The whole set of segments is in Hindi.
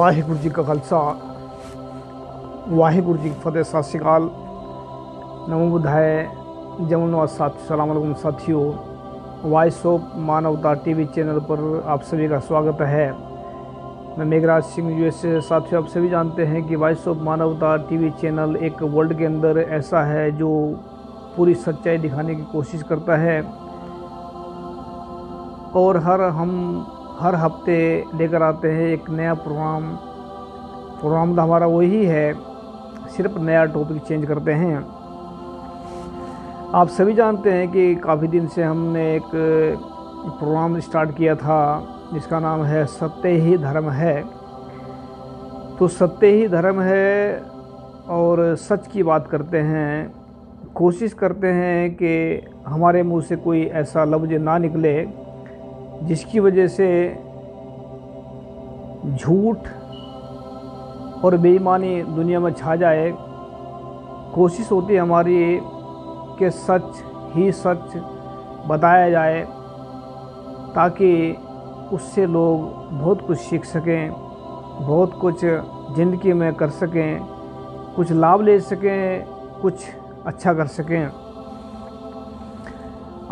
वाहिगुरु जी का खालसा वाहिगुरु जी की फतेह। सत श्री अकाल, नमो बुद्धाय, जमुनवाद साथियों, सलाम अलैकुम साथियों। वॉइस ऑफ मानवता टीवी चैनल पर आप सभी का स्वागत है। मैं मेघराज सिंह यूएसए। साथियों, आप सभी जानते हैं कि वॉइस ऑफ मानवता टीवी चैनल एक वर्ल्ड के अंदर ऐसा है जो पूरी सच्चाई दिखाने की कोशिश करता है और हर हफ्ते लेकर आते हैं एक नया प्रोग्राम तो हमारा वही है, सिर्फ नया टॉपिक चेंज करते हैं। आप सभी जानते हैं कि काफ़ी दिन से हमने एक प्रोग्राम स्टार्ट किया था जिसका नाम है सत्य ही धर्म है। तो सत्य ही धर्म है और सच की बात करते हैं, कोशिश करते हैं कि हमारे मुंह से कोई ऐसा लफ्ज़ ना निकले जिसकी वजह से झूठ और बेईमानी दुनिया में छा जाए। कोशिश होती है हमारी कि सच ही सच बताया जाए ताकि उससे लोग बहुत कुछ सीख सकें, बहुत कुछ ज़िंदगी में कर सकें, कुछ लाभ ले सकें, कुछ अच्छा कर सकें।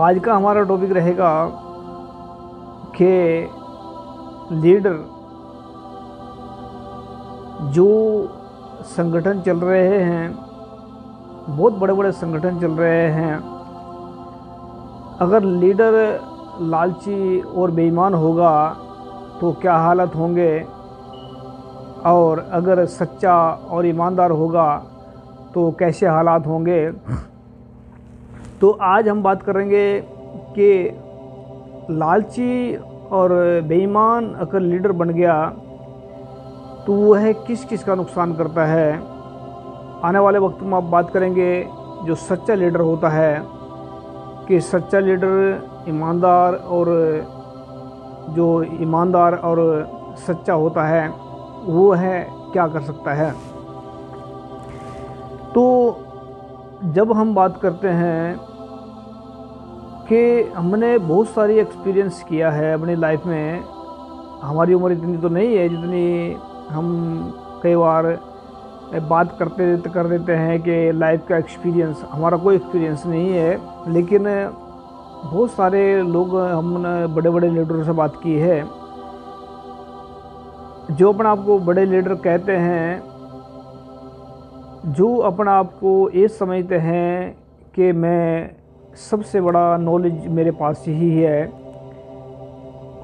आज का हमारा टॉपिक रहेगा कि लीडर जो संगठन चल रहे हैं, बहुत बड़े बड़े संगठन चल रहे हैं, अगर लीडर लालची और बेईमान होगा तो क्या हालत होंगे, और अगर सच्चा और ईमानदार होगा तो कैसे हालात होंगे। तो आज हम बात करेंगे कि लालची और बेईमान अगर लीडर बन गया तो वह किस किस का नुकसान करता है। आने वाले वक्त में आप बात करेंगे जो सच्चा लीडर होता है कि सच्चा लीडर ईमानदार और सच्चा होता है वो है क्या कर सकता है। तो जब हम बात करते हैं कि हमने बहुत सारी एक्सपीरियंस किया है अपनी लाइफ में, हमारी उम्र इतनी तो नहीं है जितनी हम कई बार बात कर देते हैं कि लाइफ का एक्सपीरियंस। हमारा कोई एक्सपीरियंस नहीं है, लेकिन बहुत सारे लोग, हमने बड़े बड़े लीडरों से बात की है जो अपना आपको बड़े लीडर कहते हैं, जो अपना आपको ये समझते हैं कि मैं सबसे बड़ा नॉलेज मेरे पास ही है,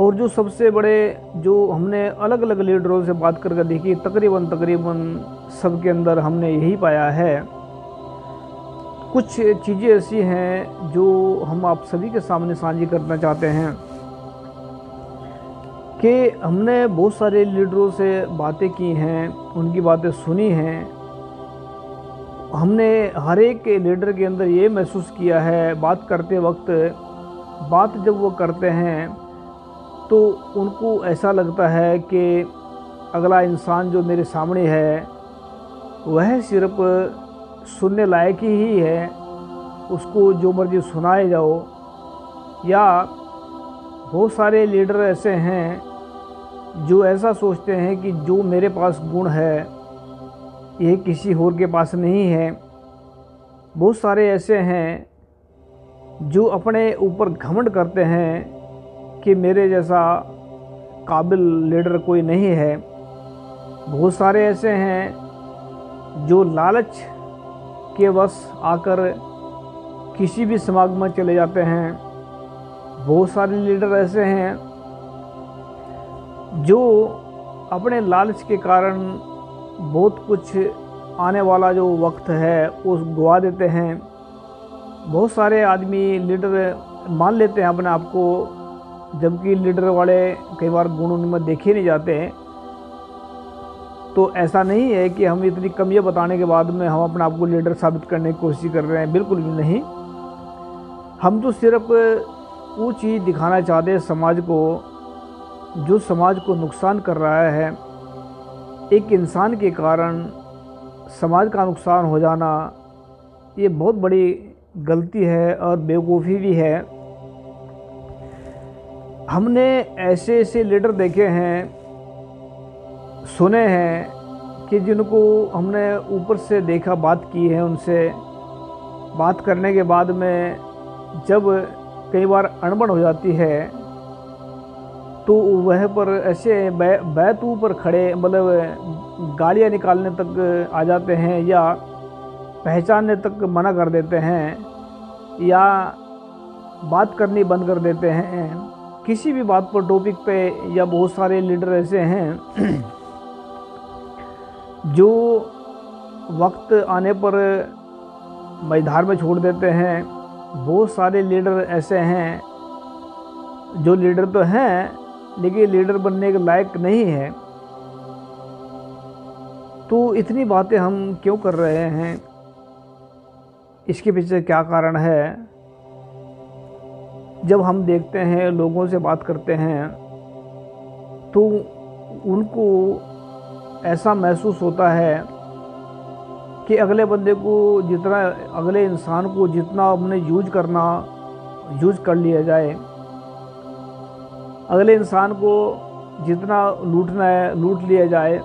और जो सबसे बड़े, जो हमने अलग अलग लीडरों से बात करके देखी, तकरीबन सबके अंदर हमने यही पाया है। कुछ चीज़ें ऐसी हैं जो हम आप सभी के सामने साझी करना चाहते हैं कि हमने बहुत सारे लीडरों से बातें की हैं, उनकी बातें सुनी हैं। हमने हर एक के लीडर के अंदर ये महसूस किया है, बात करते वक्त, बात जब वो करते हैं तो उनको ऐसा लगता है कि अगला इंसान जो मेरे सामने है वह सिर्फ सुनने लायक ही है, उसको जो मर्जी सुनाए जाओ। या बहुत सारे लीडर ऐसे हैं जो ऐसा सोचते हैं कि जो मेरे पास गुण है ये किसी और के पास नहीं है। बहुत सारे ऐसे हैं जो अपने ऊपर घमंड करते हैं कि मेरे जैसा काबिल लीडर कोई नहीं है। बहुत सारे ऐसे हैं जो लालच के वश आकर किसी भी समागम में चले जाते हैं। बहुत सारे लीडर ऐसे हैं जो अपने लालच के कारण बहुत कुछ आने वाला जो वक्त है वो गवा देते हैं। बहुत सारे आदमी लीडर मान लेते हैं अपने आप को, जबकि लीडर वाले कई बार गुण उनमें देखे नहीं जाते हैं। तो ऐसा नहीं है कि हम इतनी कमियां बताने के बाद में हम अपने आप को लीडर साबित करने की कोशिश कर रहे हैं, बिल्कुल भी नहीं। हम तो सिर्फ वो चीज़ दिखाना चाहते हैं समाज को जो समाज को नुकसान कर रहा है। एक इंसान के कारण समाज का नुकसान हो जाना ये बहुत बड़ी गलती है और बेवकूफ़ी भी है। हमने ऐसे लीडर देखे हैं सुने हैं कि जिनको हमने ऊपर से देखा, बात की है उनसे, बात करने के बाद में जब कई बार अनबन हो जाती है तो वह पर ऐसे बैतू पर खड़े मतलब गालियाँ निकालने तक आ जाते हैं, या पहचानने तक मना कर देते हैं, या बात करनी बंद कर देते हैं किसी भी बात पर, टॉपिक पे। या बहुत सारे लीडर ऐसे हैं जो वक्त आने पर मझधार में छोड़ देते हैं। बहुत सारे लीडर ऐसे हैं जो लीडर तो हैं लेकिन लीडर बनने के लायक नहीं है। तो इतनी बातें हम क्यों कर रहे हैं, इसके पीछे क्या कारण है? जब हम देखते हैं, लोगों से बात करते हैं, तो उनको ऐसा महसूस होता है कि अगले बंदे को जितना, अगले इंसान को जितना हमने यूज कर लिया जाए, अगले इंसान को जितना लूटना है लूट लिया जाए।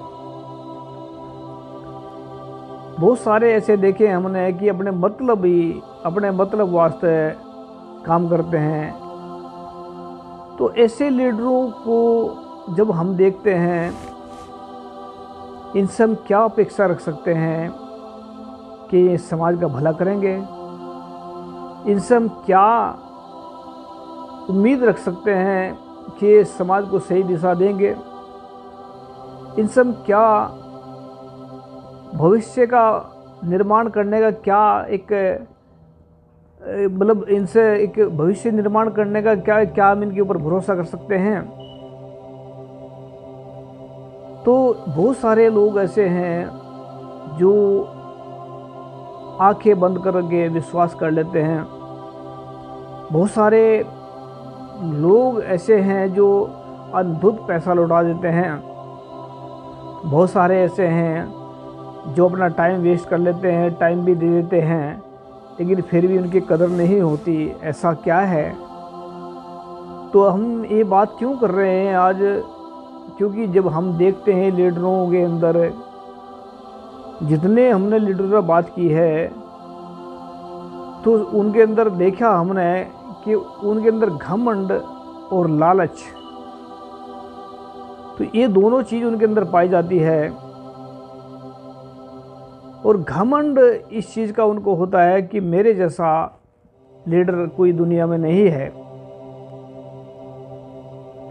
बहुत सारे ऐसे देखे हमने कि अपने मतलब वास्ते काम करते हैं। तो ऐसे लीडरों को जब हम देखते हैं, इनसे हम क्या अपेक्षा रख सकते हैं कि ये समाज का भला करेंगे? इनसे हम क्या उम्मीद रख सकते हैं कि ये समाज को सही दिशा देंगे? इनसे हम क्या भविष्य का निर्माण करने का क्या एक मतलब इनसे एक भविष्य निर्माण करने का क्या हम इनके ऊपर भरोसा कर सकते हैं? तो बहुत सारे लोग ऐसे हैं जो आंखें बंद करके विश्वास कर लेते हैं। बहुत सारे लोग ऐसे हैं जो अंधुत पैसा लौटा देते हैं। बहुत सारे ऐसे हैं जो अपना टाइम वेस्ट कर लेते हैं, टाइम भी दे देते हैं, लेकिन फिर भी उनकी कदर नहीं होती। ऐसा क्या है? तो हम ये बात क्यों कर रहे हैं आज? क्योंकि जब हम देखते हैं लीडरों के अंदर, जितने हमने लीडरों से बात की है, तो उनके अंदर देखा हमने कि उनके अंदर घमंड और लालच, तो ये दोनों चीज़ उनके अंदर पाई जाती है। और घमंड इस चीज़ का उनको होता है कि मेरे जैसा लीडर कोई दुनिया में नहीं है।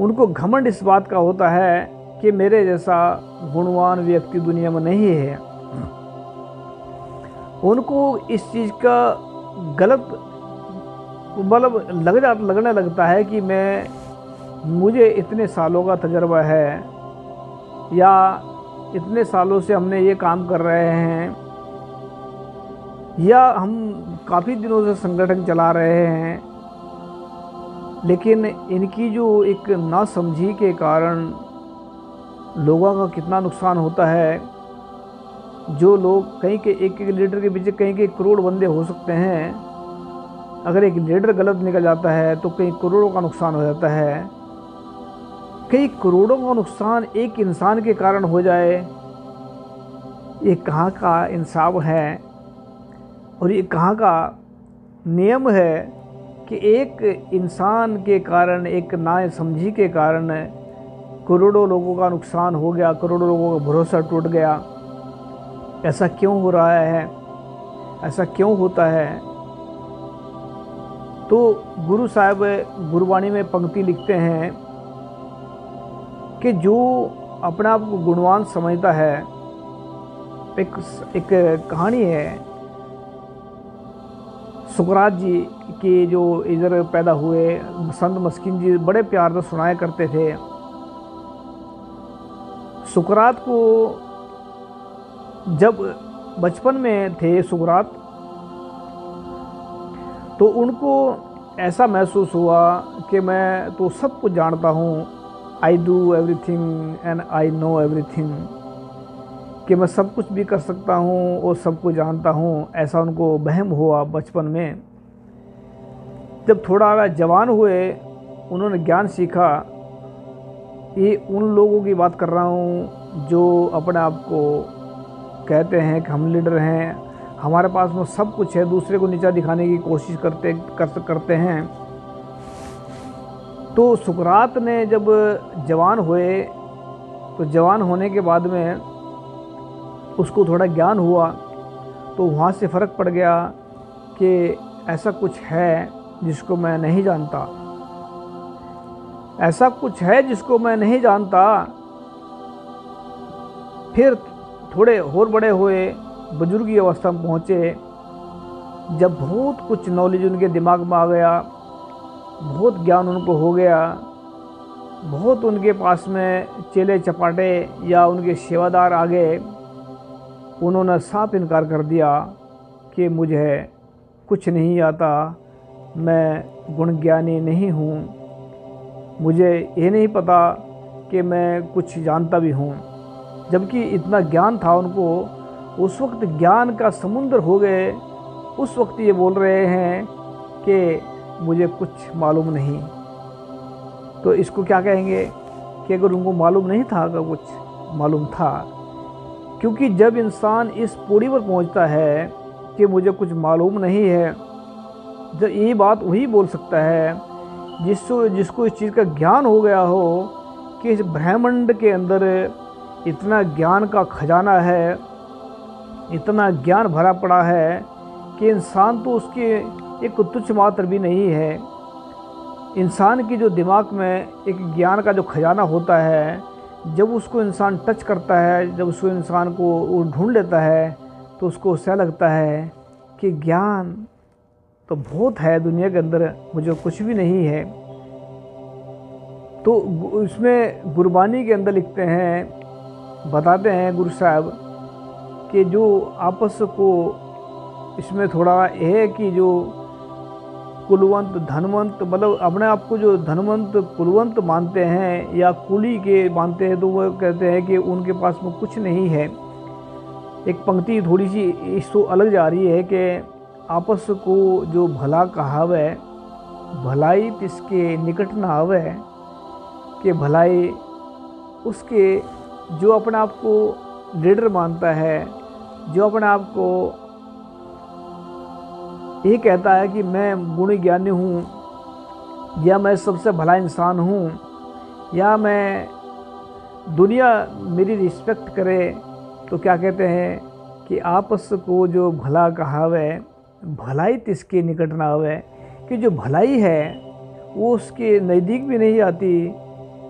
उनको घमंड इस बात का होता है कि मेरे जैसा गुणवान व्यक्ति दुनिया में नहीं है। उनको इस चीज़ का गलत मतलब लगने लगता है कि मुझे इतने सालों का तजर्बा है, या इतने सालों से हमने ये काम कर रहे हैं, या हम काफ़ी दिनों से संगठन चला रहे हैं, लेकिन इनकी जो एक नासमझी के कारण लोगों का कितना नुकसान होता है। जो लोग कहीं के एक लीडर के पीछे कहीं के करोड़ बंदे हो सकते हैं, अगर एक लीडर गलत निकल जाता है तो कई करोड़ों का नुकसान हो जाता है। कई करोड़ों का नुकसान एक इंसान के कारण हो जाए, ये कहाँ का इंसाफ है? और ये कहाँ का नियम है कि एक इंसान के कारण, एक नासमझी के कारण करोड़ों लोगों का नुकसान हो गया, करोड़ों लोगों का भरोसा टूट गया? ऐसा क्यों हो रहा है? ऐसा क्यों होता है? तो गुरु साहब गुरबाणी में पंक्ति लिखते हैं कि जो अपने आप को गुणवान समझता है, एक कहानी है सुकरात जी की, जो इधर पैदा हुए, संत मस्किन जी बड़े प्यार से सुनाया करते थे। सुकरात को जब बचपन में थे सुकरात, तो उनको ऐसा महसूस हुआ कि मैं तो सब कुछ जानता हूँ, I do everything and I know everything, कि मैं सब कुछ भी कर सकता हूँ और सब कुछ जानता हूँ। ऐसा उनको वहम हुआ बचपन में। जब थोड़ा जवान हुए, उन्होंने ज्ञान सीखा, ये उन लोगों की बात कर रहा हूँ जो अपने आप को कहते हैं कि हम लीडर हैं, हमारे पास में सब कुछ है, दूसरे को नीचा दिखाने की कोशिश करते हैं। तो सुकरात ने जब जवान हुए तो जवान होने के बाद में उसको थोड़ा ज्ञान हुआ, तो वहाँ से फ़र्क पड़ गया कि ऐसा कुछ है जिसको मैं नहीं जानता, ऐसा कुछ है जिसको मैं नहीं जानता। फिर थोड़े और बड़े हुए, बुजुर्गी अवस्था में पहुँचे, जब बहुत कुछ नॉलेज उनके दिमाग में आ गया, बहुत ज्ञान उनको हो गया, बहुत उनके पास में चेले चपाटे या उनके सेवादार आ गए, उन्होंने साफ इनकार कर दिया कि मुझे कुछ नहीं आता, मैं गुण ज्ञानी नहीं हूँ, मुझे ये नहीं पता कि मैं कुछ जानता भी हूँ। जबकि इतना ज्ञान था उनको, उस वक्त ज्ञान का समुद्र हो गए, उस वक्त ये बोल रहे हैं कि मुझे कुछ मालूम नहीं। तो इसको क्या कहेंगे कि अगर उनको मालूम नहीं था, अगर कुछ मालूम था। क्योंकि जब इंसान इस पौड़ी पर पहुंचता है कि मुझे कुछ मालूम नहीं है, जब ये बात वही बोल सकता है जिसको इस चीज़ का ज्ञान हो गया हो कि इस ब्रह्मांड के अंदर इतना ज्ञान का खजाना है, इतना ज्ञान भरा पड़ा है कि इंसान तो उसके एक तुच्छ मात्र भी नहीं है। इंसान की जो दिमाग में एक ज्ञान का जो खजाना होता है, जब उसको इंसान टच करता है, जब उसको इंसान को वो ढूंढ लेता है, तो उसको ऐसा लगता है कि ज्ञान तो बहुत है दुनिया के अंदर, मुझे कुछ भी नहीं है। तो इसमें गुरबानी के अंदर लिखते हैं, बताते हैं गुरु साहब कि जो आपस को इसमें थोड़ा है कि जो कुलवंत धनवंत, मतलब अपने आप को जो धनवंत कुलवंत मानते हैं या कुली के मानते हैं, तो वो कहते हैं कि उनके पास में कुछ नहीं है। एक पंक्ति थोड़ी सी इसको अलग जा रही है कि आपस को जो भला कहावे, भलाई तिसके निकट न आवे, कि भलाई उसके जो अपने आप को लीडर मानता है, जो अपने आप को ये कहता है कि मैं गुणी ज्ञानी हूँ, या मैं सबसे भला इंसान हूँ, या मैं दुनिया मेरी रिस्पेक्ट करे, तो क्या कहते हैं कि आपस को जो भला कहावे, भलाई तिसके निकट ना आवे, कि जो भलाई है वो उसके नज़दीक भी नहीं आती,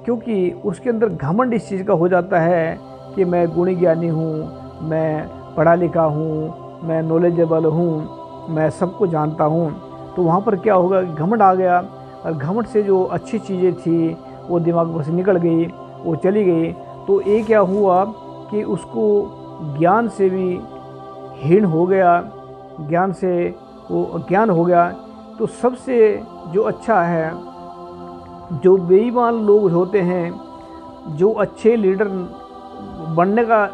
क्योंकि उसके अंदर घमंड इस चीज़ का हो जाता है कि मैं गुणी ज्ञानी हूँ, मैं पढ़ा लिखा हूँ, मैं नॉलेजेबल हूँ, मैं सबको जानता हूँ। तो वहाँ पर क्या होगा, घमंड आ गया, और घमंड से जो अच्छी चीज़ें थी वो दिमाग में से निकल गई, वो चली गई। तो ये क्या हुआ कि उसको ज्ञान से भी हीन हो गया, ज्ञान से वो अज्ञान हो गया। तो सबसे जो अच्छा है, जो बेईमान लोग होते हैं, जो अच्छे लीडर बनने का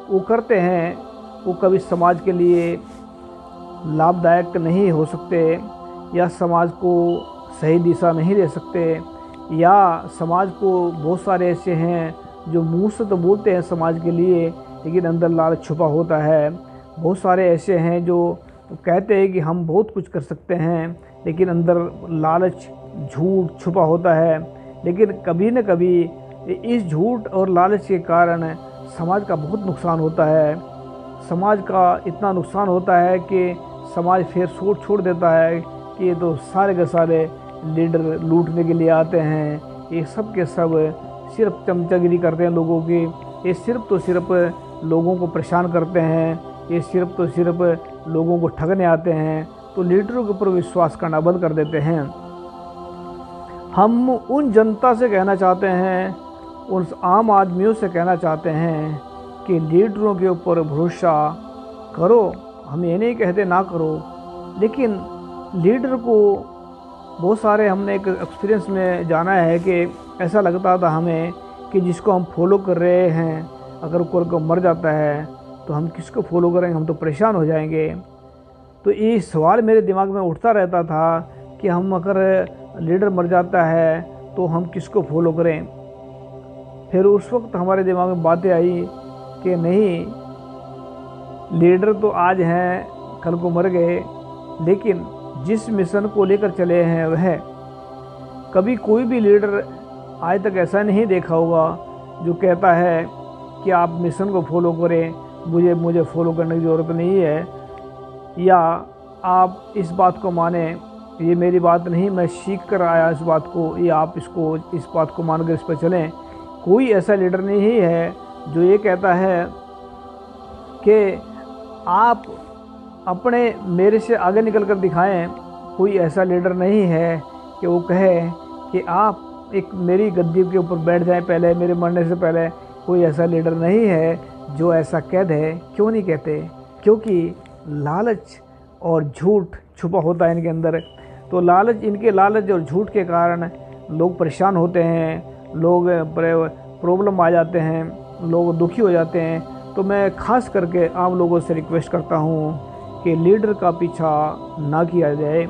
वो करते हैं, वो कभी समाज के लिए लाभदायक नहीं हो सकते, या समाज को सही दिशा नहीं दे सकते, या समाज को बहुत सारे ऐसे हैं जो मुंह से तो बोलते हैं समाज के लिए, लेकिन अंदर लालच छुपा होता है। बहुत सारे ऐसे हैं जो कहते हैं कि हम बहुत कुछ कर सकते हैं, लेकिन अंदर लालच झूठ छुपा होता है। लेकिन कभी न कभी इस झूठ और लालच के कारण समाज का बहुत नुकसान होता है। समाज का इतना नुकसान होता है कि समाज फिर सोच छोड़ देता है कि ये तो सारे के सारे लीडर लूटने के लिए आते हैं, ये सब के सब सिर्फ चमचागिरी करते हैं लोगों की, ये सिर्फ तो सिर्फ लोगों को परेशान करते हैं, ये सिर्फ तो सिर्फ लोगों को ठगने आते हैं। तो लीडरों के ऊपर विश्वास करना बंद कर देते हैं। हम उन जनता से कहना चाहते हैं, उन आम आदमियों से कहना चाहते हैं कि लीडरों के ऊपर भरोसा करो। हम ये नहीं कहते ना करो, लेकिन लीडर को बहुत सारे हमने एक एक्सपीरियंस में जाना है कि ऐसा लगता था हमें कि जिसको हम फॉलो कर रहे हैं, अगर कोई मर जाता है तो हम किसको फॉलो करेंगे, हम तो परेशान हो जाएंगे। तो ये सवाल मेरे दिमाग में उठता रहता था कि हम अगर लीडर मर जाता है तो हम किसको फॉलो करें। फिर उस वक्त हमारे दिमाग में बातें आई कि नहीं, लीडर तो आज हैं, कल को मर गए, लेकिन जिस मिशन को लेकर चले हैं वह कभी कोई भी लीडर आज तक ऐसा नहीं देखा होगा जो कहता है कि आप मिशन को फॉलो करें, मुझे फॉलो करने की ज़रूरत नहीं है, या आप इस बात को माने, ये मेरी बात नहीं, मैं सीख कर आया इस बात को, या आप इस बात को मानकर इस पर चलें। कोई ऐसा लीडर नहीं है जो ये कहता है कि आप अपने मेरे से आगे निकल कर दिखाएं। कोई ऐसा लीडर नहीं है कि वो कहे कि आप एक मेरी गद्दी के ऊपर बैठ जाएं पहले, मेरे मरने से पहले। कोई ऐसा लीडर नहीं है जो ऐसा कह दे। क्यों नहीं कहते? क्योंकि लालच और झूठ छुपा होता है इनके अंदर। तो इनके लालच और झूठ के कारण लोग परेशान होते हैं, लोग प्रॉब्लम आ जाते हैं, लोग दुखी हो जाते हैं। तो मैं खास करके आम लोगों से रिक्वेस्ट करता हूँ कि लीडर का पीछा ना किया जाए,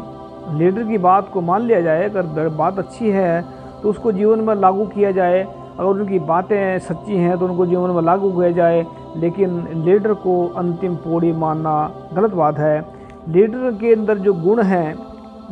लीडर की बात को मान लिया जाए। अगर बात अच्छी है तो उसको जीवन में लागू किया जाए, अगर उनकी बातें सच्ची हैं तो उनको जीवन में लागू किया जाए। लेकिन लीडर को अंतिम पौड़ी मानना गलत बात है। लीडर के अंदर जो गुण हैं,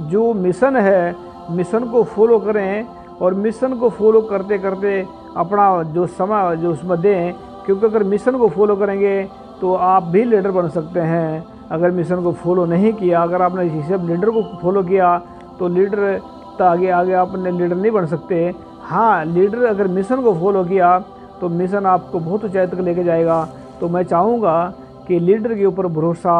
जो मिशन है, मिशन को फॉलो करें, और मिशन को फॉलो करते करते अपना जो समय जो उसमें दें। क्योंकि अगर मिशन को फॉलो करेंगे तो आप भी लीडर बन सकते हैं। अगर मिशन को फॉलो नहीं किया, अगर आपने सिर्फ लीडर को फॉलो किया तो लीडर तो आगे अपने लीडर नहीं बन सकते। हाँ, लीडर अगर मिशन को फॉलो किया तो मिशन आपको बहुत ऊंचाई तक लेके जाएगा। तो मैं चाहूँगा कि लीडर के ऊपर भरोसा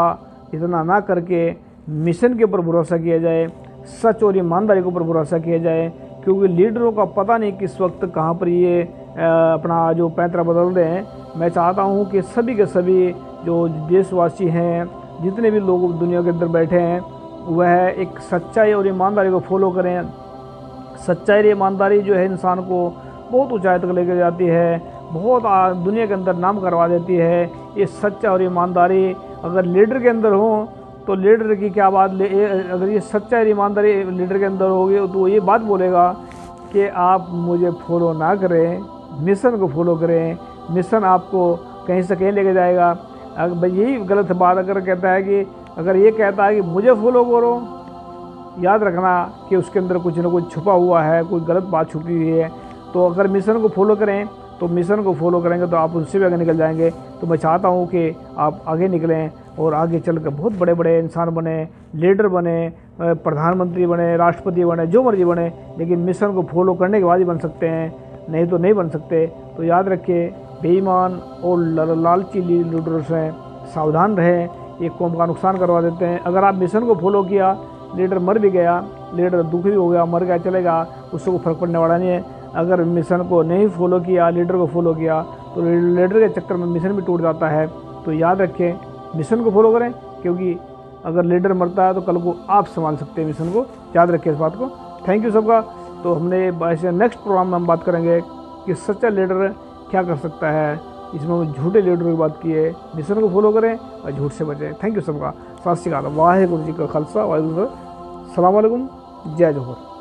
इतना ना करके मिशन के ऊपर भरोसा किया जाए, सच और ईमानदारी के ऊपर भरोसा किया जाए। क्योंकि लीडरों का पता नहीं किस वक्त कहाँ पर ये अपना जो पैंतरा बदल रहे हैं। मैं चाहता हूँ कि सभी के सभी जो देशवासी हैं, जितने भी लोग दुनिया के अंदर बैठे हैं, वह एक सच्चाई और ईमानदारी को फॉलो करें। सच्चाई और ईमानदारी जो है इंसान को बहुत ऊंचाई तक लेकर जाती है, बहुत दुनिया के अंदर नाम करवा देती है। ये सच्चा और ईमानदारी अगर लीडर के अंदर हो तो लीडर की क्या बात, अगर ये सच्चा और ईमानदारी लीडर के अंदर होगी तो वो ये बात बोलेगा कि आप मुझे फॉलो ना करें, मिशन को फॉलो करें। मिशन आपको कहीं से कहीं लेके जाएगा। अगर यही गलत बात अगर कहता है कि अगर ये कहता है कि मुझे फॉलो करो, याद रखना कि उसके अंदर कुछ ना कुछ छुपा हुआ है, कोई गलत बात छुपी हुई है। तो अगर मिशन को फॉलो करें तो मिशन को फॉलो करेंगे तो आप उससे भी आगे निकल जाएंगे। तो मैं चाहता हूँ कि आप आगे निकलें और आगे चलकर बहुत बड़े बड़े इंसान बने, लीडर बने, प्रधानमंत्री बने, राष्ट्रपति बने, जो मर्जी बने, लेकिन मिशन को फॉलो करने के बाद ही बन सकते हैं, नहीं तो नहीं बन सकते। तो याद रखिए, बेईमान और लालची लीडर से सावधान रहें, ये कौम का नुकसान करवा देते हैं। अगर आप मिशन को फॉलो किया, लीडर मर भी गया, लीडर दुखी हो गया, मर गया, चलेगा, उससे कोई फर्क पड़ने वाला नहीं है। अगर मिशन को नहीं फॉलो किया, लीडर को फॉलो किया, तो लीडर के चक्कर में मिशन भी टूट जाता है। तो याद रखें, मिशन को फॉलो करें, क्योंकि अगर लीडर मरता है तो कल को आप संभाल सकते हैं मिशन को। याद रखें इस बात को। थैंक यू सबका। तो हमने ऐसे नेक्स्ट प्रोग्राम में हम बात करेंगे कि सच्चा लीडर क्या कर सकता है। इसमें हम झूठे लीडर की बात की है। मिशन को फॉलो करें और झूठ से बचें। थैंक यू सबका। सत श्री अकाल। वाहेगुरु जी का खालसा, वाहेगुरु। सलाम अलैकुम। जय जोहर।